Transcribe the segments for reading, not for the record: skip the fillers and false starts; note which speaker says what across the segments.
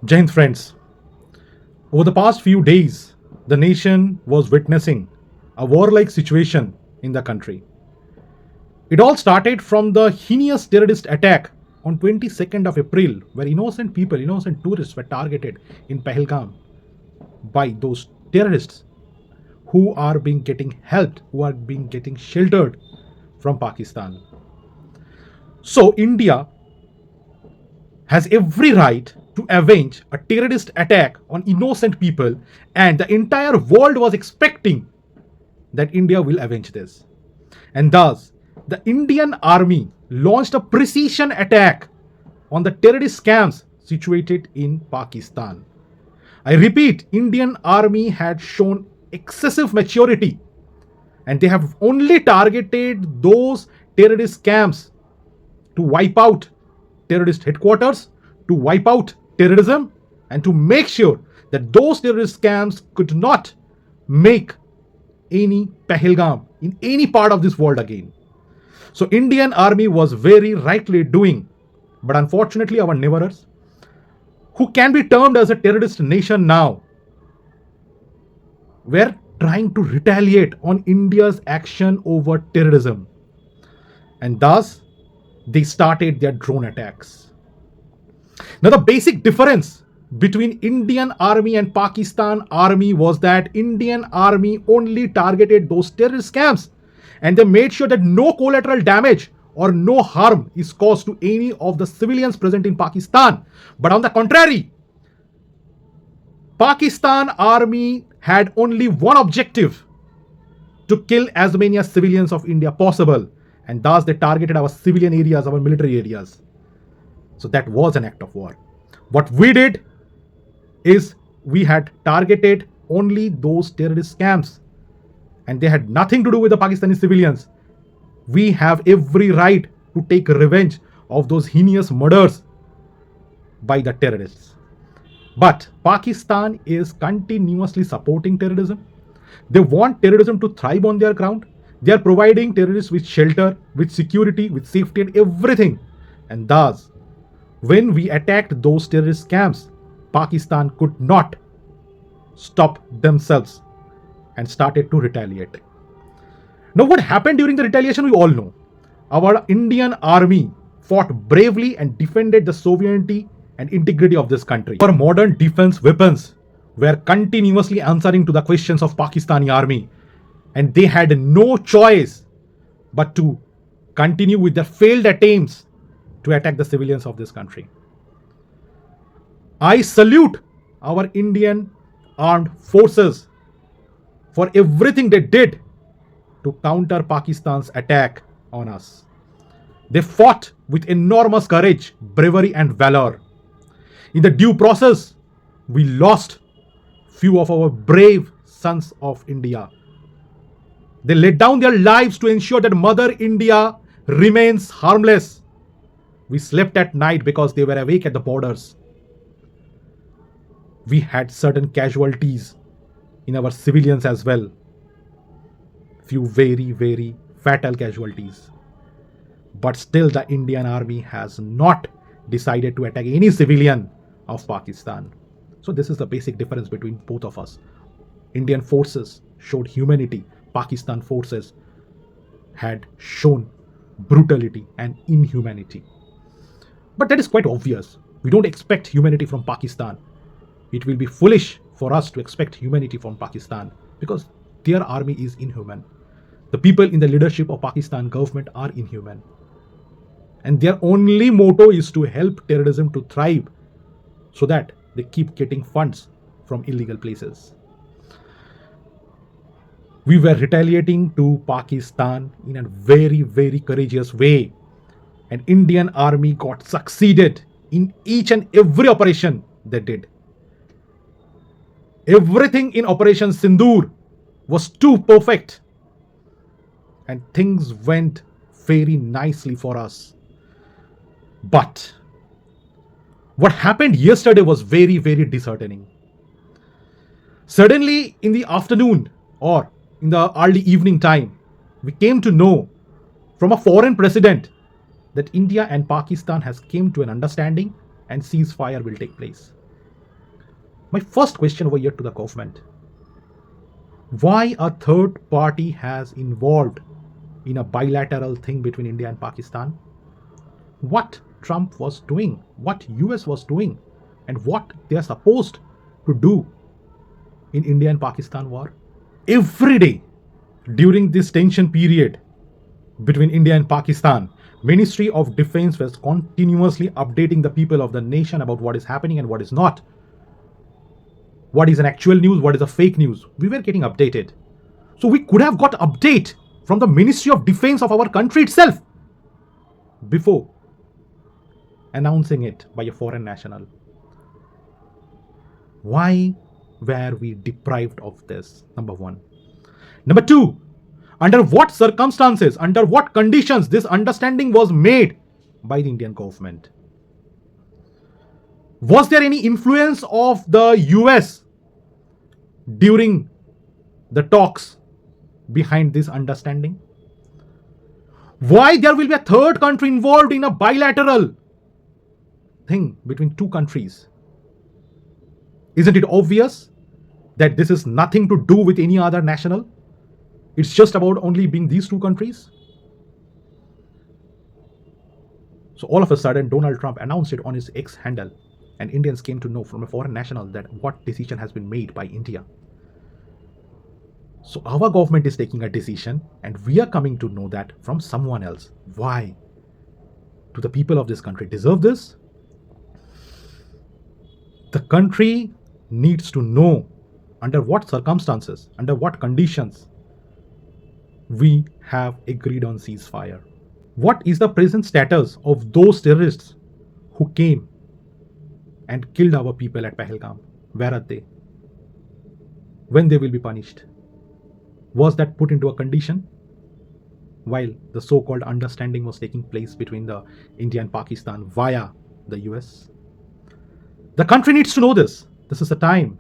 Speaker 1: Jai Hind, friends. Over the past few days, the nation was witnessing a warlike situation in the country. It all started from the heinous terrorist attack on 22nd of April, where innocent people, innocent tourists were targeted in Pahalgam by those terrorists who are being getting helped, who are being getting sheltered from Pakistan. So India has every right to avenge a terrorist attack on innocent people, and the entire world was expecting that India will avenge this. And thus, the Indian army launched a precision attack on the terrorist camps situated in Pakistan. I repeat, Indian army had shown excessive maturity, and they have only targeted those terrorist camps to wipe out terrorist headquarters, to wipe out terrorism, and to make sure that those terrorist camps could not make any Pahalgam in any part of this world again. So Indian army was very rightly doing, but unfortunately our neighbors, who can be termed as a terrorist nation now, were trying to retaliate on India's action over terrorism. And thus, they started their drone attacks. Now, the basic difference between Indian army and Pakistan army was that Indian army only targeted those terrorist camps, and they made sure that no collateral damage or no harm is caused to any of the civilians present in Pakistan. But on the contrary, Pakistan army had only one objective: to kill as many as civilians of India possible, and thus they targeted our civilian areas, our military areas. So that was an act of war. What we did is we had targeted only those terrorist camps, and they had nothing to do with the Pakistani civilians. We have every right to take revenge of those heinous murders by the terrorists. But Pakistan is continuously supporting terrorism. They want terrorism to thrive on their ground. They are providing terrorists with shelter, with security, with safety, and everything. And thus, when we attacked those terrorist camps, Pakistan could not stop themselves and started to retaliate. Now, what happened during the retaliation, we all know. Our Indian army fought bravely and defended the sovereignty and integrity of this country. Our modern defense weapons were continuously answering to the questions of Pakistani army, and they had no choice but to continue with their failed attempts to attack the civilians of this country. I salute our Indian armed forces for everything they did to counter Pakistan's attack on us. They fought with enormous courage, bravery, and valor. In the due process, we lost few of our brave sons of India. They laid down their lives to ensure that Mother India remains harmless. We slept at night because they were awake at the borders. We had certain casualties in our civilians as well. Few very, very fatal casualties. But still, the Indian army has not decided to attack any civilian of Pakistan. So this is the basic difference between both of us. Indian forces showed humanity. Pakistan forces had shown brutality and inhumanity. But that is quite obvious. We don't expect humanity from Pakistan. It will be foolish for us to expect humanity from Pakistan because their army is inhuman. The people in the leadership of Pakistan government are inhuman. And their only motto is to help terrorism to thrive so that they keep getting funds from illegal places. We were retaliating to Pakistan in a very, very courageous way. And Indian army got succeeded in each and every operation they did. Everything in Operation Sindoor was too perfect. And things went very nicely for us. But what happened yesterday was very, very disheartening. Suddenly, in the afternoon or in the early evening time, we came to know from a foreign president that India and Pakistan has came to an understanding and ceasefire will take place. My first question over here to the government: why a third party has involved in a bilateral thing between India and Pakistan? What Trump was doing, what US was doing, and what they are supposed to do in India and Pakistan war? Every day during this tension period between India and Pakistan, Ministry of Defense was continuously updating the people of the nation about what is happening and what is not. What is an actual news, what is a fake news. We were getting updated. So we could have got update from the Ministry of Defense of our country itself before announcing it by a foreign national. Why were we deprived of this? Number one. Number two, under what circumstances, under what conditions this understanding was made by the Indian government? Was there any influence of the US during the talks behind this understanding? Why there will be a third country involved in a bilateral thing between two countries? Isn't it obvious that this is nothing to do with any other national? It's just about only being these two countries? So all of a sudden, Donald Trump announced it on his X handle, and Indians came to know from a foreign national that what decision has been made by India. So our government is taking a decision, and we are coming to know that from someone else. Why? Do the people of this country deserve this? The country needs to know under what circumstances, under what conditions we have agreed on ceasefire. What is the present status of those terrorists who came and killed our people at Pahalgam? Where are they? When they will be punished? Was that put into a condition while the so-called understanding was taking place between the India and Pakistan via the US? The country needs to know this. This is a time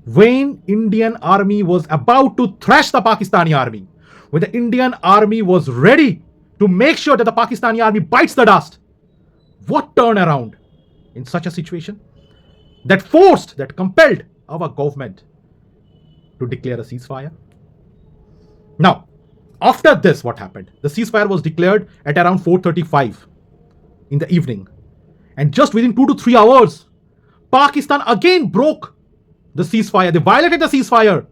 Speaker 1: when Indian army was about to thrash the Pakistani army, when the Indian army was ready to make sure that the Pakistani army bites the dust. What turnaround in such a situation that forced, that compelled our government to declare a ceasefire? Now, after this, what happened? The ceasefire was declared at around 4:35 in the evening. And just within 2 to 3 hours, Pakistan again broke the ceasefire. They violated the ceasefire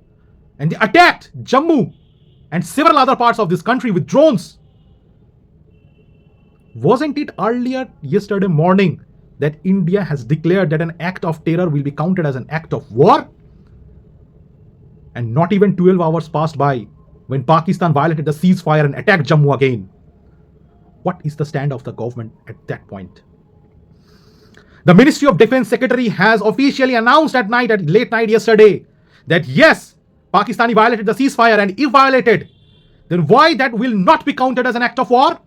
Speaker 1: and they attacked Jammu and several other parts of this country with drones. Wasn't it earlier yesterday morning that India has declared that an act of terror will be counted as an act of war? And not even 12 hours passed by when Pakistan violated the ceasefire and attacked Jammu again. What is the stand of the government at that point? The Ministry of Defense Secretary has officially announced at late night yesterday, that yes, Pakistani violated the ceasefire, and if violated, then why that will not be counted as an act of war?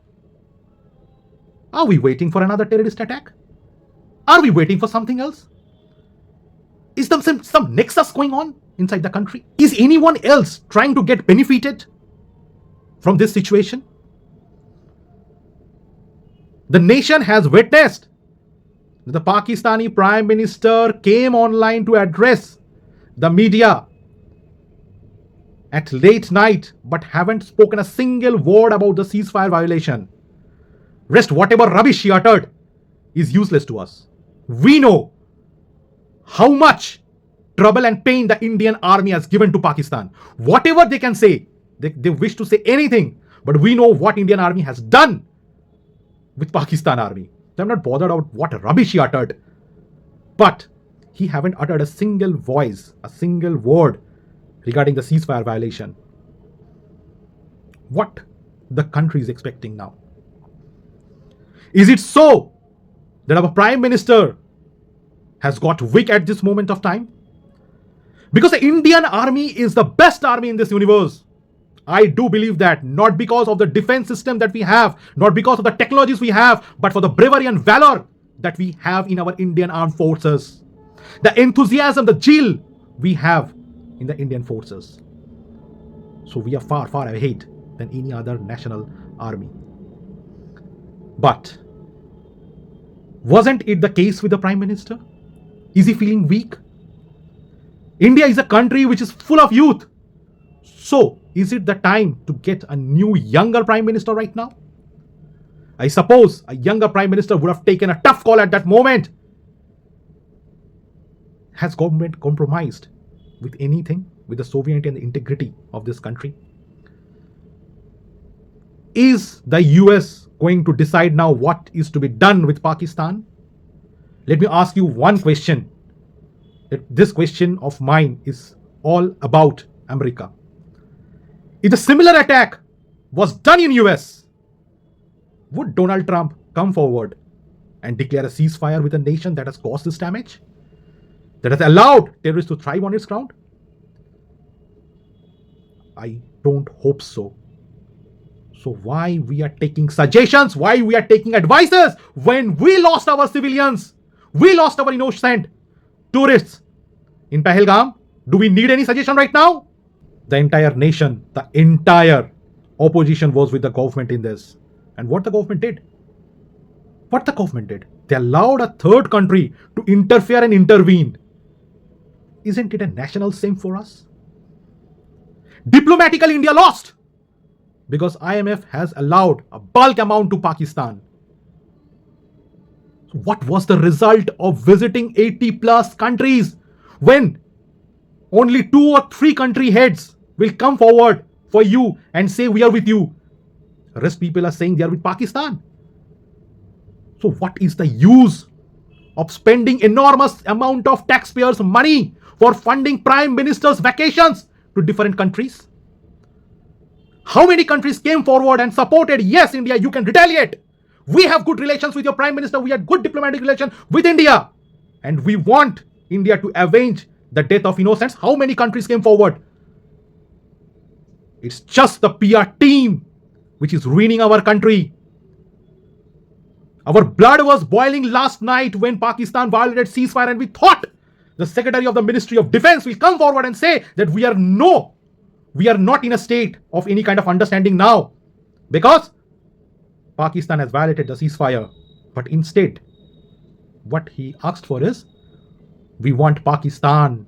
Speaker 1: Are we waiting for another terrorist attack? Are we waiting for something else? Is there some nexus going on inside the country? Is anyone else trying to get benefited from this situation? The nation has witnessed the Pakistani Prime Minister came online to address the media at late night, but haven't spoken a single word about the ceasefire violation. Rest whatever rubbish he uttered is useless to us. We know how much trouble and pain the Indian army has given to Pakistan. Whatever they can say, they wish to say anything, but we know what Indian army has done with Pakistan army. I'm not bothered about what rubbish he uttered, but he haven't uttered a single voice, a single word regarding the ceasefire violation. What the country is expecting now? Is it so that our Prime Minister has got weak at this moment of time? Because the Indian army is the best army in this universe. I do believe that, not because of the defense system that we have, not because of the technologies we have, but for the bravery and valor that we have in our Indian armed forces. The enthusiasm, the zeal we have in the Indian forces. So we are far, far ahead than any other national army. But wasn't it the case with the Prime Minister? Is he feeling weak? India is a country which is full of youth. So, is it the time to get a new, younger Prime Minister right now? I suppose a younger Prime Minister would have taken a tough call at that moment. Has government compromised with anything, with the sovereignty and the integrity of this country? Is the US going to decide now what is to be done with Pakistan? Let me ask you one question. This question of mine is all about America. If a similar attack was done in US, would Donald Trump come forward and declare a ceasefire with a nation that has caused this damage? That has allowed terrorists to thrive on its ground? I don't hope so. So why we are taking suggestions, why we are taking advices when we lost our civilians, we lost our innocent tourists in Pahalgam? Do we need any suggestion right now? The entire nation, the entire opposition was with the government in this. And what the government did? They allowed a third country to interfere and intervene. Isn't it a national shame for us? Diplomatically, India lost because IMF has allowed a bulk amount to Pakistan. So what was the result of visiting 80 plus countries when only 2 or 3 country heads will come forward for you and say we are with you? The rest people are saying they are with Pakistan. So what is the use of spending enormous amount of taxpayers' money for funding prime ministers' vacations to different countries? How many countries came forward and supported, yes, India, you can retaliate. We have good relations with your prime minister. We had good diplomatic relations with India. And we want India to avenge the death of innocents. How many countries came forward? It's just the PR team which is ruining our country. Our blood was boiling last night when Pakistan violated ceasefire, and we thought the Secretary of the Ministry of Defense will come forward and say that we are not in a state of any kind of understanding now because Pakistan has violated the ceasefire. But instead, what he asked for is, we want Pakistan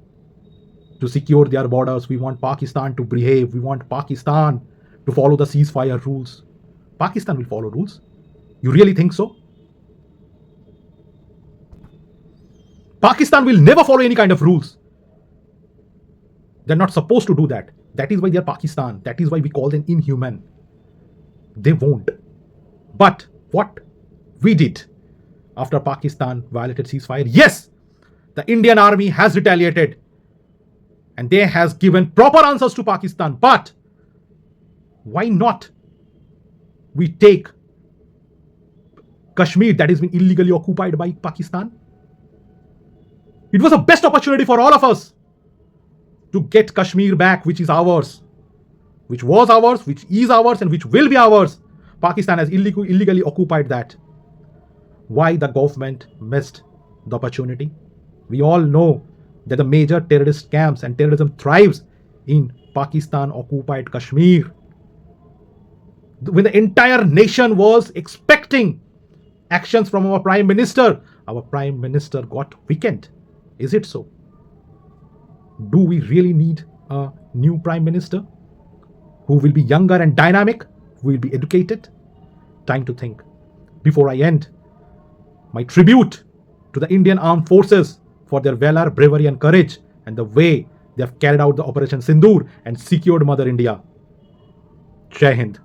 Speaker 1: to secure their borders. We want Pakistan to behave. We want Pakistan to follow the ceasefire rules. Pakistan will follow rules. You really think so? Pakistan will never follow any kind of rules. They're not supposed to do that. That is why they're Pakistan. That is why we call them inhuman. They won't. But what we did after Pakistan violated ceasefire, yes, the Indian army has retaliated and they has given proper answers to Pakistan. But why not we take Kashmir that has been illegally occupied by Pakistan? It was the best opportunity for all of us to get Kashmir back, which is ours, which was ours, which is ours, and which will be ours. Pakistan has illegally occupied that. Why the government missed the opportunity? We all know that the major terrorist camps and terrorism thrives in Pakistan occupied Kashmir. When the entire nation was expecting actions from our prime minister got weakened. Is it so? Do we really need a new prime minister who will be younger and dynamic, who will be educated? Time to think. Before I end, my tribute to the Indian Armed Forces for their valor, bravery and courage and the way they have carried out the Operation Sindoor and secured Mother India. Jai Hind.